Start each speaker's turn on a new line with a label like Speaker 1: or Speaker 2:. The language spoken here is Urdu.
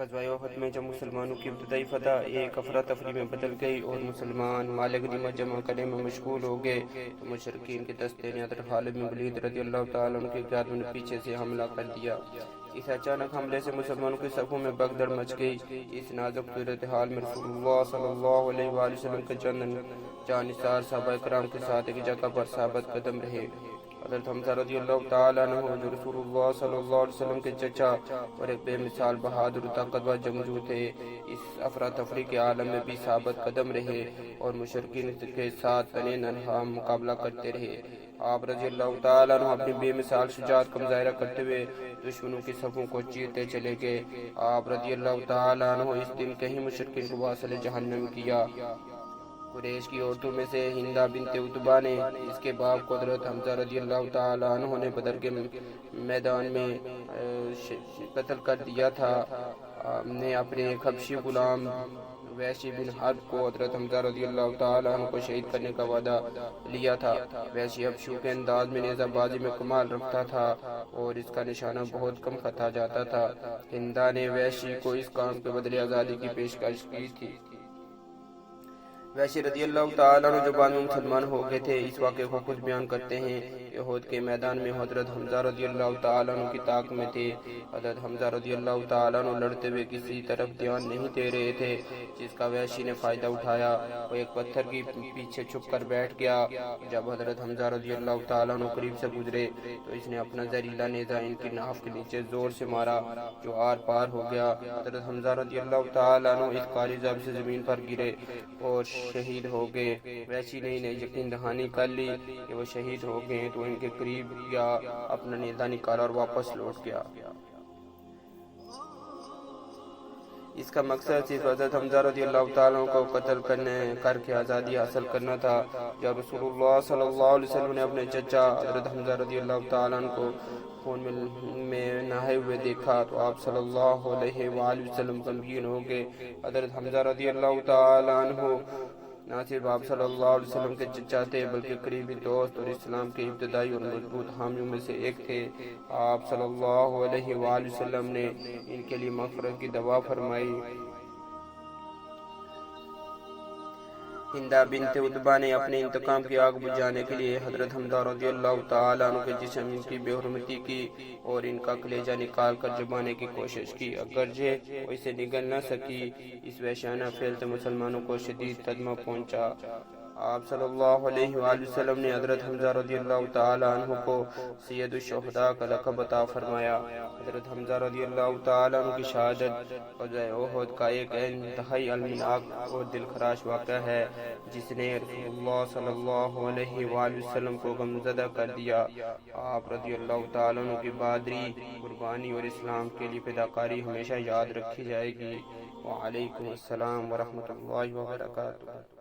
Speaker 1: غزوہ احد میں جب مسلمانوں کی ابتدائی فتح ایک افراتفری میں بدل گئی اور مسلمان مال غنیمت جمع کرنے میں مشغول ہو گئے تو مشرکین کے دستے نے حضرت خالد بن ولید رضی اللہ تعالیٰ عنہ کے قیادت میں پیچھے سے حملہ کر دیا۔ اس اچانک حملے سے مسلمانوں کی صفوں میں بھگدڑ مچ گئی۔ اس نازک صورتحال میں رسول اللہ صلی اللہ علیہ وآلہ وسلم کے چند جانثار صحابہ کرام کے ساتھ ایک جگہ پر ثابت قدم رہے۔ حضرت حمزہ رضی اللہ تعالیٰ عنہ جو رسول اللہ صلی اللہ علیہ وسلم کے چچا اور ایک بے مثال بہادر طاقتور جنگجو تھے، اس افراتفری کے عالم میں بھی ثابت قدم رہے اور مشرکین کے ساتھ تنِ تنہا مقابلہ کرتے رہے۔ آپ رضی اللہ تعالیٰ عنہ اپنی بے مثال شجاعت کا مظاہرہ کرتے ہوئے دشمنوں کی صفوں کو چیرتے چلے گئے۔ آپ رضی اللہ تعالیٰ عنہ اس دن کہیں مشرکین کو واصل جہنم کیا۔ قریش کی عورتوں میں سے ہندہ بنت عتبہ نے اس کے باپ کو حضرت حمزہ رضی اللہ تعالیٰ عنہ نے بدر کے میدان میں قتل کر دیا تھا، نے اپنے ایک حبشی غلام وحشی بن حرب کو حضرت حمزہ رضی اللہ تعالیٰ عنہ کو شہید کرنے کا وعدہ لیا تھا۔ وحشی حبشیوں کے انداز میں نیزہ بازی میں کمال رکھتا تھا اور اس کا نشانہ بہت کم خطا جاتا تھا۔ ہندہ نے وحشی کو اس کام کے بدلے آزادی کی پیشکش کی تھی۔ وحشی رضی اللہ تعالیٰ عنہ جو بعد میں مسلمان ہو گئے تھے، اس واقعے کو خود بیان کرتے ہیں۔ احد کے میدان میں حضرت حمزہ رضی اللہ تعالیٰ عنہ کی طاق میں تھے۔ حضرت حمزہ رضی اللہ تعالیٰ عنہ لڑتے ہوئے کسی طرف دھیان نہیں دے رہے تھے، جس کا وحشی نے فائدہ اٹھایا۔ وہ ایک پتھر کے پیچھے چھپ کر بیٹھ گیا۔ جب حضرت حمزہ رضی اللہ تعالیٰ عنہ قریب سے گزرے تو اس نے اپنا زہریلا نیزہ ان کی ناف کے نیچے زور سے مارا، جو آر پار ہو گیا۔ حضرت حمزہ رضی اللہ تعالیٰ عنہ اس قاری ضرب سے زمین پر گرے اور شہید ہو گئے۔ وحشی نے انہیں یقین دہانی کر لی کہ وہ شہید ہو گئے تو ان کے قریب گیا، اپنا نیزہ نکالا اور واپس لوٹ گیا۔ اس کا مقصد صرف حضرت حمزہ رضی اللہ تعالیٰ عنہ کو قتل کر کے آزادی حاصل کرنا تھا۔ جب رسول اللہ صلی اللہ علیہ وسلم نے اپنے چچا حضرت حمزہ رضی اللہ تعالیٰ عنہ کو خون میں نہائے ہوئے دیکھا تو آپ صلی اللہ علیہ وآلہ وسلم غمگین ہو گئے۔ حضرت حمزہ رضی اللہ تعالیٰ عنہ نہ صرف آپ صلی اللہ علیہ وسلم کے چچا تھے بلکہ قریبی دوست اور اسلام کے ابتدائی اور مضبوط حامیوں میں سے ایک تھے۔ آپ صلی اللہ علیہ وآلہ وسلم نے ان کے لیے مغفرت کی دعا فرمائی۔ ہندہ بنت عتبہ نے اپنے انتقام کی آگ بجھانے کے لیے حضرت حمزہ رضی اللہ تعالیٰ عنہ کے جسم کی بے حرمتی کی اور ان کا کلیجہ نکال کر چبانے کی کوشش کی، اگرچہ وہ اسے نگل نہ سکی۔ اس وحشیانہ فعل سے مسلمانوں کو شدید صدمہ پہنچا۔ آپ صلی اللہ علیہ وآلہ وسلم نے حضرت حمزہ رضی اللہ تعالیٰ عنہ کو سید الشہداء کا لقب عطا فرمایا۔ حضرت حمزہ رضی اللہ تعالیٰ عنہ کی شہادت غزوہ احد کا ایک انتہائی المناک اور دل خراش واقعہ ہے، جس نے رسول اللہ صلی اللہ علیہ وآلہ وسلم کو غمزدہ کر دیا۔ آپ رضی اللہ تعالیٰ عنہ کی بہادری، قربانی اور اسلام کے لیے فداکاری ہمیشہ یاد رکھی جائے گی۔ وعلیکم السلام ورحمۃ اللہ وبرکاتہ۔